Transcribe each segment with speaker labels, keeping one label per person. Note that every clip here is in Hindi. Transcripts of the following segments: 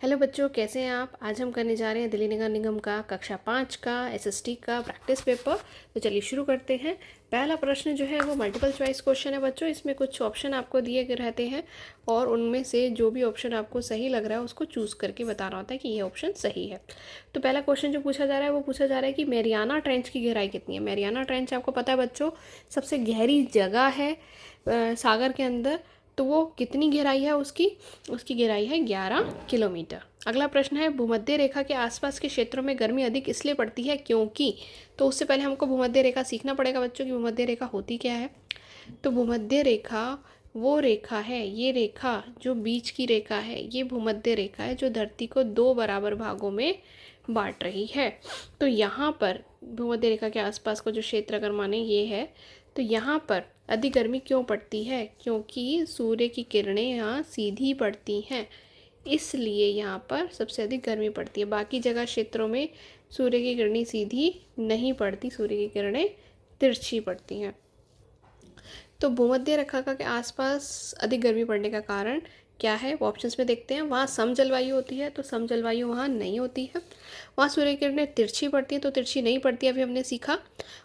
Speaker 1: हेलो बच्चों, कैसे हैं आप। आज हम करने जा रहे हैं दिल्ली नगर निगम का कक्षा 5 का एसएसटी का प्रैक्टिस पेपर। तो चलिए शुरू करते हैं। पहला प्रश्न जो है वो मल्टीपल चॉइस क्वेश्चन है बच्चों। इसमें कुछ ऑप्शन आपको दिए गए रहते हैं और उनमें से जो भी ऑप्शन आपको सही लग रहा है उसको चूज़ करके बताना होता है कि ये ऑप्शन सही है। तो पहला क्वेश्चन जो पूछा जा रहा है वो पूछा जा रहा है कि मैरियाना ट्रेंच की गहराई कितनी है। मैरियाना ट्रेंच आपको पता है बच्चों, सबसे गहरी जगह है सागर के अंदर। तो वो कितनी गहराई है उसकी उसकी गहराई है 11 किलोमीटर। अगला प्रश्न है, भूमध्य रेखा के आसपास के क्षेत्रों में गर्मी अधिक इसलिए पड़ती है क्योंकि। तो उससे पहले हमको भूमध्य रेखा सीखना पड़ेगा बच्चों कि भूमध्य रेखा होती क्या है। तो भूमध्य रेखा वो रेखा है, ये रेखा जो बीच की रेखा है ये भूमध्य रेखा है जो धरती को दो बराबर भागों में बांट रही है। तो यहाँ पर भूमध्य रेखा के आसपास का जो क्षेत्र अगर माने ये है, तो यहाँ पर अधिक गर्मी क्यों पड़ती है, क्योंकि सूर्य की किरणें यहाँ सीधी पड़ती हैं, इसलिए यहाँ पर सबसे अधिक गर्मी पड़ती है। बाकी जगह क्षेत्रों में सूर्य की किरणें सीधी नहीं पड़ती, सूर्य की किरणें तिरछी पड़ती हैं। तो भूमध्य रेखा के आसपास अधिक गर्मी पड़ने का कारण क्या है वो ऑप्शंस में देखते हैं। वहाँ सम जलवायु होती है, तो सम जलवायु वहाँ नहीं होती है। वहाँ सूर्य की किरणें तिरछी पड़ती हैं, तो तिरछी नहीं पड़ती, अभी हमने सीखा।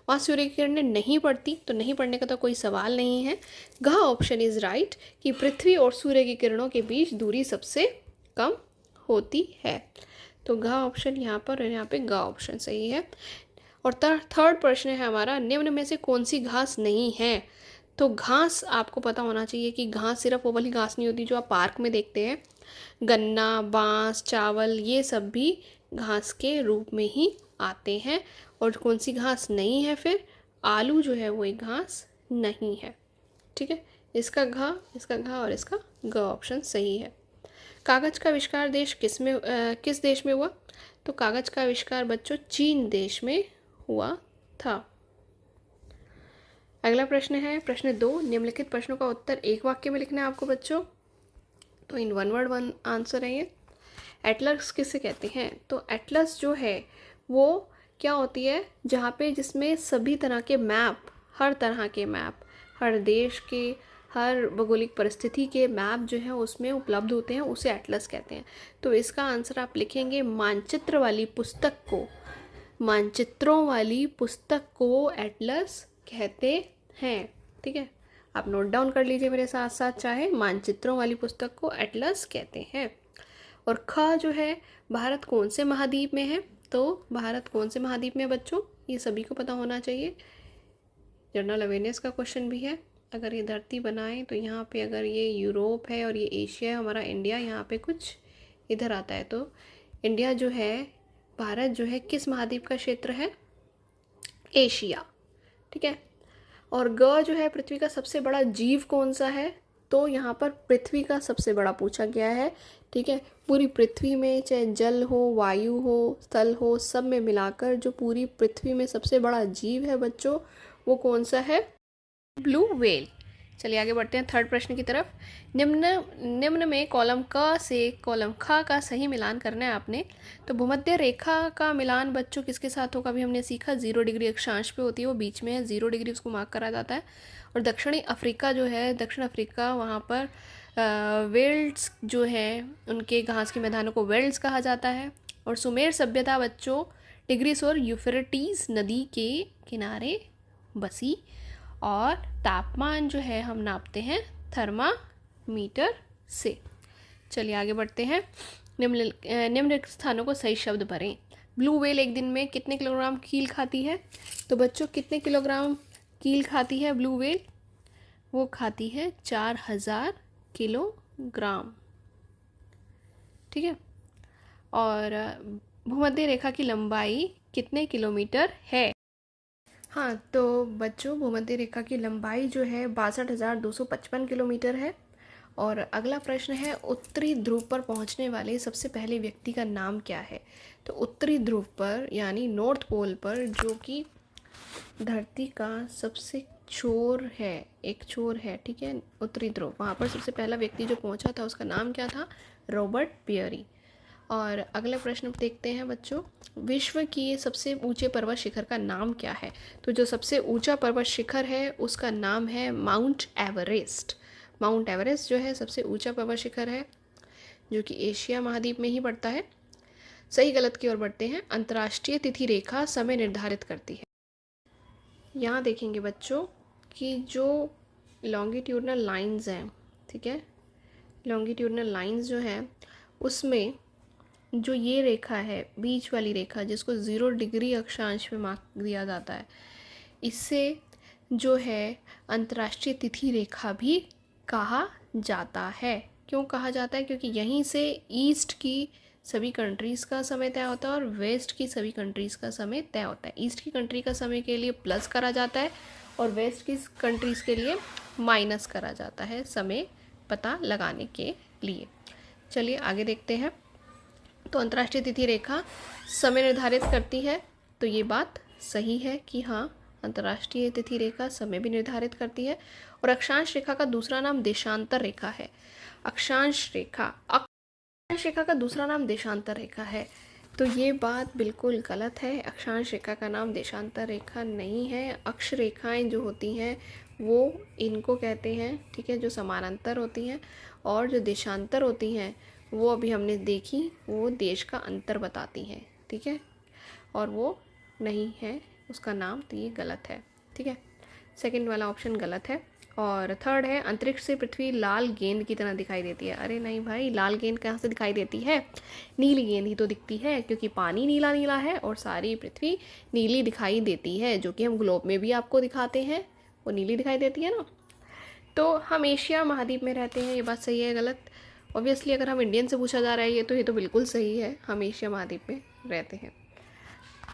Speaker 1: वहाँ सूर्य की किरणें नहीं पड़ती, तो नहीं पड़ने का तो कोई सवाल नहीं है। घ ऑप्शन इज राइट कि पृथ्वी और सूर्य की किरणों के बीच दूरी सबसे कम होती है। तो घ ऑप्शन यहाँ पर, यहाँ पे घ ऑप्शन सही है। और थर्ड प्रश्न है हमारा, निम्न में से कौन सी घास नहीं है। तो घास आपको पता होना चाहिए कि घास सिर्फ वो वाली घास नहीं होती जो आप पार्क में देखते हैं। गन्ना, बांस, चावल ये सब भी घास के रूप में ही आते हैं। और कौन सी घास नहीं है फिर, आलू जो है वो एक घास नहीं है। ठीक है, इसका घ और इसका ग ऑप्शन सही है। कागज का आविष्कार किस देश में हुआ। तो कागज का आविष्कार बच्चों चीन देश में हुआ था। अगला प्रश्न है प्रश्न 2, निम्नलिखित प्रश्नों का उत्तर एक वाक्य में लिखना है आपको बच्चों। तो in one word one answer है ये। एटलस किसे कहते हैं। तो एटलस जो है वो क्या होती है, जहाँ पे जिसमें सभी तरह के मैप, हर तरह के मैप, हर देश के, हर भौगोलिक परिस्थिति के मैप जो है उसमें उपलब्ध होते हैं, उसे एटलस कहते हैं। तो इसका आंसर आप लिखेंगे मानचित्र वाली पुस्तक को, मानचित्रों वाली पुस्तक को एटलस कहते हैं। ठीक है, आप नोट डाउन कर लीजिए मेरे साथ साथ, चाहे मानचित्रों वाली पुस्तक को एटलस कहते हैं। और ख जो है, भारत कौन से महाद्वीप में है। तो भारत कौन से महाद्वीप में है बच्चों, ये सभी को पता होना चाहिए। जनरल अवेयरनेस का क्वेश्चन भी है। अगर ये धरती बनाए तो यहाँ पे अगर ये यूरोप है और ये एशिया है, हमारा इंडिया यहाँ पे कुछ इधर आता है, तो इंडिया जो है, भारत जो है किस महाद्वीप का क्षेत्र है, एशिया। ठीक है। और ग जो है, पृथ्वी का सबसे बड़ा जीव कौन सा है। तो यहाँ पर पृथ्वी का सबसे बड़ा पूछा गया है। ठीक है, पूरी पृथ्वी में चाहे जल हो, वायु हो, स्थल हो, सब में मिलाकर जो पूरी पृथ्वी में सबसे बड़ा जीव है बच्चों, वो कौन सा है, ब्लू व्हेल। चलिए आगे बढ़ते हैं थर्ड प्रश्न की तरफ। निम्न में कॉलम क से कॉलम ख का सही मिलान करना है आपने। तो भूमध्य रेखा का मिलान बच्चों किसके साथ होगा, अभी हमने सीखा 0 डिग्री अक्षांश पे होती है, वो बीच में है, 0 डिग्री उसको मार्क करा जाता है। और दक्षिणी अफ्रीका जो है, दक्षिण अफ्रीका, वहाँ पर वेल्ड्स जो है, उनके घास के मैदानों को वेल्ड्स कहा जाता है। और सुमेर सभ्यता बच्चों टिग्रिस और यूफ्रेटीज नदी के किनारे बसी। और तापमान जो है हम नापते हैं थर्मामीटर से। चलिए आगे बढ़ते हैं। निम्न स्थानों को सही शब्द भरें। ब्लू व्हेल एक दिन में कितने किलोग्राम कील खाती है। तो बच्चों कितने किलोग्राम कील खाती है ब्लू व्हेल, वो खाती है 4000 किलोग्राम। ठीक है। और भूमध्य रेखा की लंबाई कितने किलोमीटर है। हाँ, तो बच्चों भूमध्य रेखा की लंबाई जो है 62,255 किलोमीटर है। और अगला प्रश्न है, उत्तरी ध्रुव पर पहुंचने वाले सबसे पहले व्यक्ति का नाम क्या है। तो उत्तरी ध्रुव पर यानी नॉर्थ पोल पर, जो कि धरती का सबसे छोर है, एक छोर है, ठीक है, उत्तरी ध्रुव, वहाँ पर सबसे पहला व्यक्ति जो पहुंचा था उसका नाम क्या था, रॉबर्ट पियरी। और अगला प्रश्न देखते हैं बच्चों, विश्व की सबसे ऊंचे पर्वत शिखर का नाम क्या है। तो जो सबसे ऊंचा पर्वत शिखर है उसका नाम है माउंट एवरेस्ट। माउंट एवरेस्ट जो है सबसे ऊंचा पर्वत शिखर है। जो कि एशिया महाद्वीप में ही पड़ता है। सही गलत की ओर बढ़ते हैं। अंतर्राष्ट्रीय तिथि रेखा समय निर्धारित करती है। यहाँ देखेंगे बच्चों कि जो लॉन्गिट्यूडनल लाइंस हैं, ठीक है, लॉन्गिट्यूडनल लाइंस जो हैं उसमें जो ये रेखा है, बीच वाली रेखा जिसको 0 डिग्री अक्षांश में मार्क दिया जाता है, इससे जो है अंतर्राष्ट्रीय तिथि रेखा भी कहा जाता है। क्यों कहा जाता है? क्योंकि यहीं से ईस्ट की सभी कंट्रीज़ का समय तय होता है और वेस्ट की सभी कंट्रीज़ का समय तय होता है। ईस्ट की कंट्री का समय के लिए प्लस करा जाता है और वेस्ट की कंट्रीज़ के लिए माइनस करा जाता है समय पता लगाने के लिए। चलिए आगे देखते हैं। तो अंतर्राष्ट्रीय तिथि रेखा समय निर्धारित करती है, तो ये बात सही है कि हाँ, अंतर्राष्ट्रीय तिथि रेखा समय भी निर्धारित करती है। और अक्षांश रेखा का दूसरा नाम देशांतर रेखा है। अक्षांश रेखा का दूसरा नाम देशांतर रेखा है, तो ये बात बिल्कुल गलत है। अक्षांश रेखा का नाम देशांतर रेखा नहीं है। अक्ष रेखाएं जो होती हैं वो इनको कहते हैं, ठीक है, जो समानांतर होती हैं, और जो देशांतर होती हैं वो अभी हमने देखी, वो देश का अंतर बताती हैं, ठीक है, और वो नहीं है उसका नाम, तो ये गलत है, ठीक है। सेकंड वाला ऑप्शन गलत है। और थर्ड है, अंतरिक्ष से पृथ्वी लाल गेंद की तरह दिखाई देती है। अरे नहीं भाई, लाल गेंद कहाँ से दिखाई देती है? नीली गेंद ही तो दिखती है, क्योंकि पानी नीला नीला है और सारी पृथ्वी नीली दिखाई देती है, जो कि हम ग्लोब में भी आपको दिखाते हैं, वो नीली दिखाई देती है ना। तो हम एशिया महाद्वीप में रहते हैं, ये बात सही है गलत? ऑब्वियसली अगर हम इंडियन से पूछा जा रहा है ये तो बिल्कुल सही है, हम एशिया महाद्वीप में रहते हैं।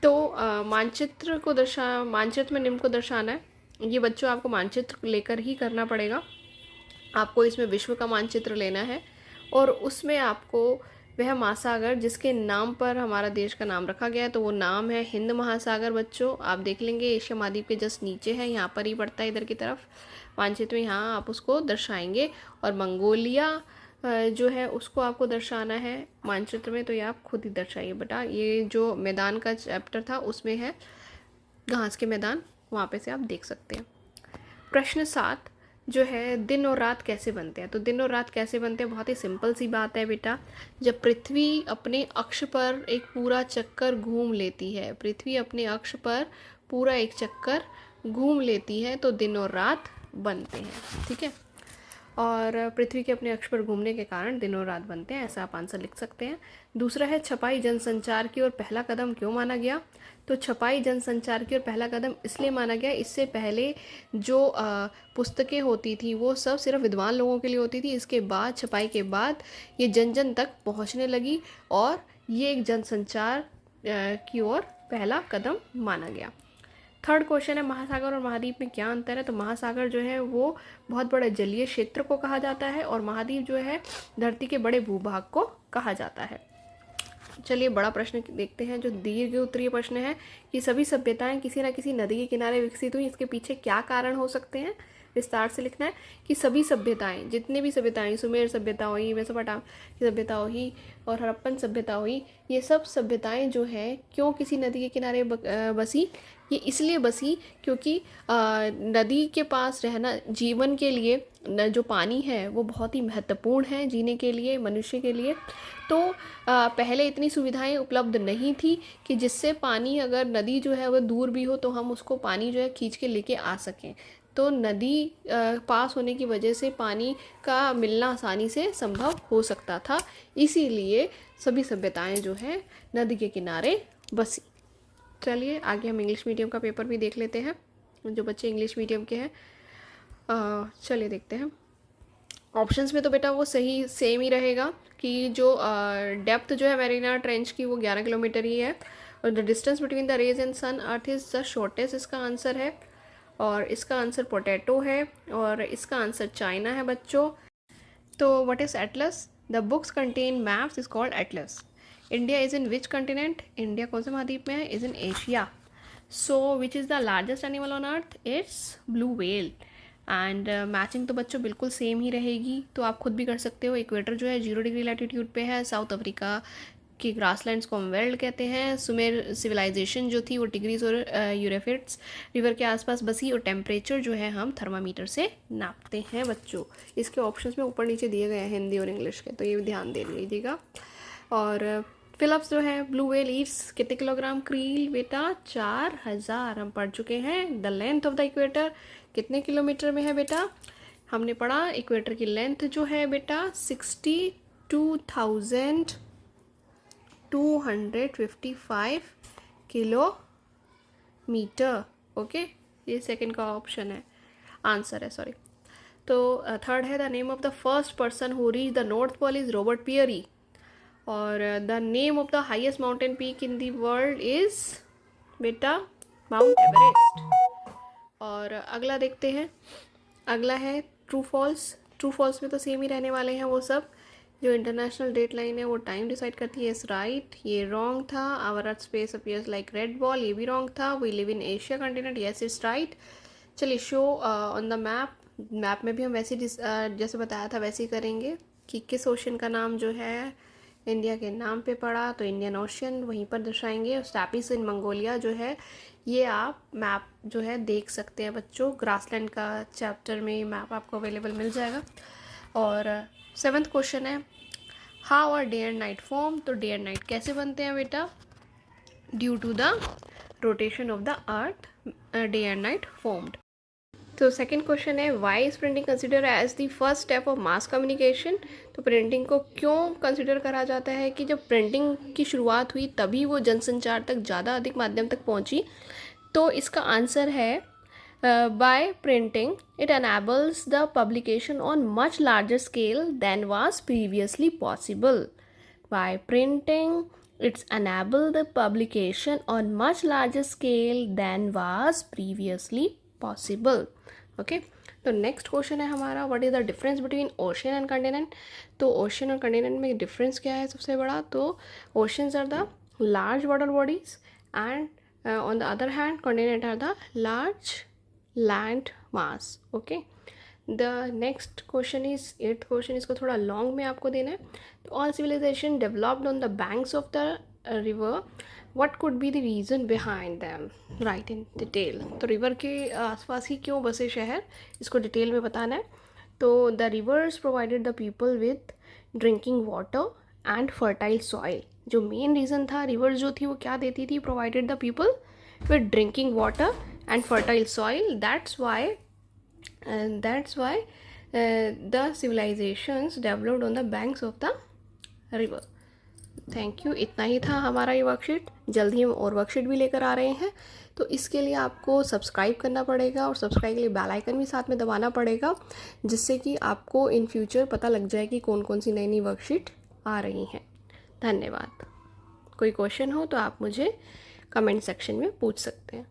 Speaker 1: तो मानचित्र में निम्न को दर्शाना है। ये बच्चों आपको मानचित्र लेकर ही करना पड़ेगा। आपको इसमें विश्व का मानचित्र लेना है और उसमें आपको वह महासागर जिसके नाम पर हमारा देश का नाम रखा गया है, तो वो नाम है हिंद महासागर। बच्चों आप देख लेंगे एशिया महाद्वीप के जस्ट नीचे है, यहाँ पर ही पड़ता है इधर की तरफ मानचित्र में, यहाँ आप उसको दर्शाएंगे। और मंगोलिया जो है उसको आपको दर्शाना है मानचित्र में, तो ये आप खुद ही दर्शाइए बेटा। ये जो मैदान का चैप्टर था उसमें है घास के मैदान, वहाँ पे से आप देख सकते हैं। प्रश्न 7 जो है, दिन और रात कैसे बनते हैं? तो दिन और रात कैसे बनते हैं, बहुत ही सिंपल सी बात है बेटा। जब पृथ्वी अपने अक्ष पर एक पूरा चक्कर घूम लेती है, पृथ्वी अपने अक्ष पर पूरा एक चक्कर घूम लेती है तो दिन और रात बनते हैं, ठीक है। और पृथ्वी के अपने अक्ष पर घूमने के कारण दिन और रात बनते हैं, ऐसा आप आंसर लिख सकते हैं। दूसरा है, छपाई जनसंचार की ओर पहला कदम क्यों माना गया? तो छपाई जनसंचार की ओर पहला कदम इसलिए माना गया, इससे पहले जो पुस्तकें होती थी वो सब सिर्फ विद्वान लोगों के लिए होती थी। इसके बाद छपाई के बाद ये जन जन तक पहुंचने लगी और ये एक जनसंचार की ओर पहला कदम माना गया। थर्ड क्वेश्चन है, महासागर और महाद्वीप में क्या अंतर है? तो महासागर जो है वो बहुत बड़े जलीय क्षेत्र को कहा जाता है और महाद्वीप जो है धरती के बड़े भूभाग को कहा जाता है। चलिए बड़ा प्रश्न देखते हैं, जो दीर्घ उत्तरीय प्रश्न है कि सभी सभ्यताएं किसी न किसी नदी के किनारे विकसित हुई, इसके पीछे क्या कारण हो सकते हैं? विस्तार से लिखना है कि सभी सभ्यताएं, जितने भी सभ्यताएं, सुमेर सभ्यता हुई, मेसोपोटामिया सभ्यता हुई और हड़प्पन सभ्यता हुई, ये सब सभ्यताएं जो हैं क्यों किसी नदी के किनारे बसी? ये इसलिए बसी क्योंकि नदी के पास रहना जीवन के लिए, जो पानी है वो बहुत ही महत्वपूर्ण है जीने के लिए, मनुष्य के लिए। तो पहले इतनी सुविधाएं उपलब्ध नहीं थी कि जिससे पानी, अगर नदी जो है वह दूर भी हो तो हम उसको पानी जो है खींच के लेके आ सकें। तो नदी पास होने की वजह से पानी का मिलना आसानी से संभव हो सकता था, इसीलिए सभी सभ्यताएं जो हैं नदी के किनारे बसी। चलिए आगे हम इंग्लिश मीडियम का पेपर भी देख लेते हैं, जो बच्चे इंग्लिश मीडियम के हैं। चलिए देखते हैं। ऑप्शंस में तो बेटा वो सही सेम ही रहेगा कि जो डेप्थ जो है मैरिना ट्रेंच की वो 11 किलोमीटर ही है और the distance between the rays and sun earth is the shortest, इसका आंसर है। और इसका आंसर पोटैटो है और इसका आंसर चाइना है बच्चों। तो what is Atlas? The books contain maps is called Atlas. India is in which continent? India कौन से महाद्वीप में है? Is in Asia. So which is the largest animal on earth? It's blue whale. And matching तो बच्चों बिल्कुल सेम ही रहेगी, तो आप खुद भी कर सकते हो। इक्वेटर जो है 0 डिग्री लैटिट्यूड पे है, साउथ अफ्रीका कि ग्रासलैंड्स को हम वेल्ड कहते हैं। सुमेर सिविलाइजेशन जो थी वो टिग्रीज और यूरेफिट्स रिवर के आसपास बसी, और टेम्परेचर जो है हम थर्मामीटर से नापते हैं बच्चों। इसके ऑप्शंस में ऊपर नीचे दिए गए हैं हिंदी और इंग्लिश के, तो ये भी ध्यान दे लीजिएगा। और फिलप्स जो है ब्लू व्हेल ईट्स कितने किलोग्राम क्रील बेटा? 4000 हम पढ़ चुके हैं। The length of the equator कितने किलोमीटर में है बेटा? हमने पढ़ा इक्वेटर की लेंथ जो है बेटा 62,255 किलोमीटर। ओके, ये सेकंड का ऑप्शन है, आंसर है, सॉरी। तो थर्ड है the name of the first person who reach the North Pole is Robert Peary, और the name of the highest mountain peak in the world is बेटा माउंट एवरेस्ट। और अगला देखते हैं, अगला है ट्रू फॉल्स। ट्रू फॉल्स में तो सेम ही रहने वाले हैं वो सब। जो इंटरनेशनल डेट लाइन है वो टाइम डिसाइड करती है, इस राइट। ये रॉन्ग था। Our earth space appears like red ball, ये भी रॉन्ग था। We live in Asia continent, yes it's right. चलिए show on the map. Map में भी हम वैसे जैसे बताया था वैसे ही करेंगे कि किस ओशन का नाम जो है इंडिया के नाम पे पड़ा, तो इंडियन ओशन वहीं पर दर्शाएंगे। स्टैपिस इन मंगोलिया जो है ये आप मैप जो है देख सकते हैं बच्चों, ग्रासलैंड का चैप्टर में ये मैप आपको अवेलेबल मिल जाएगा। और 7th क्वेश्चन है how are day and night form. तो डे एंड नाइट कैसे बनते हैं बेटा? Due to the rotation of the earth day and night formed. तो सेकंड क्वेश्चन है why is printing consider as the first step of mass communication. तो प्रिंटिंग को क्यों कंसिडर करा जाता है कि जब प्रिंटिंग की शुरुआत हुई तभी वो जनसंचार तक ज़्यादा अधिक माध्यम तक पहुंची। तो इसका आंसर है by printing it enables the publication on much larger scale than was previously possible. By printing its enable the publication on much larger scale than was previously possible. Okay, तो नेक्स्ट क्वेश्चन है हमारा what is the difference between ocean and continent. तो ओशन और कंटिनेंट में डिफरेंस क्या है सबसे बड़ा? तो oceans are the large water bodies and on the other hand continent are the large land mass. Okay, the next question is 8th question, इसको थोड़ा लॉन्ग में आपको देना है। तो all civilization developed on the banks of the river, what could be the reason behind them, write in detail। तो रिवर के आसपास ही क्यों बसे शहर, इसको डिटेल में बताना है। तो the rivers provided the people with drinking water and fertile soil. जो मेन रीज़न था, रिवर्स जो थी वो क्या देती थी? Provided the people with drinking water and fertile soil. That's why the civilizations developed on the banks of the river. Thank you, इतना ही था हमारा ये वर्कशीट। जल्दी हम और वर्कशीट भी लेकर आ रहे हैं, तो इसके लिए आपको सब्सक्राइब करना पड़ेगा और सब्सक्राइब के लिए बेल आइकन भी साथ में दबाना पड़ेगा, जिससे कि आपको इन फ्यूचर पता लग जाए कि कौन कौन सी नई नई वर्कशीट आ रही हैं। धन्यवाद। कोई क्वेश्चन हो तो आप मुझे कमेंट सेक्शन में पूछ सकते हैं।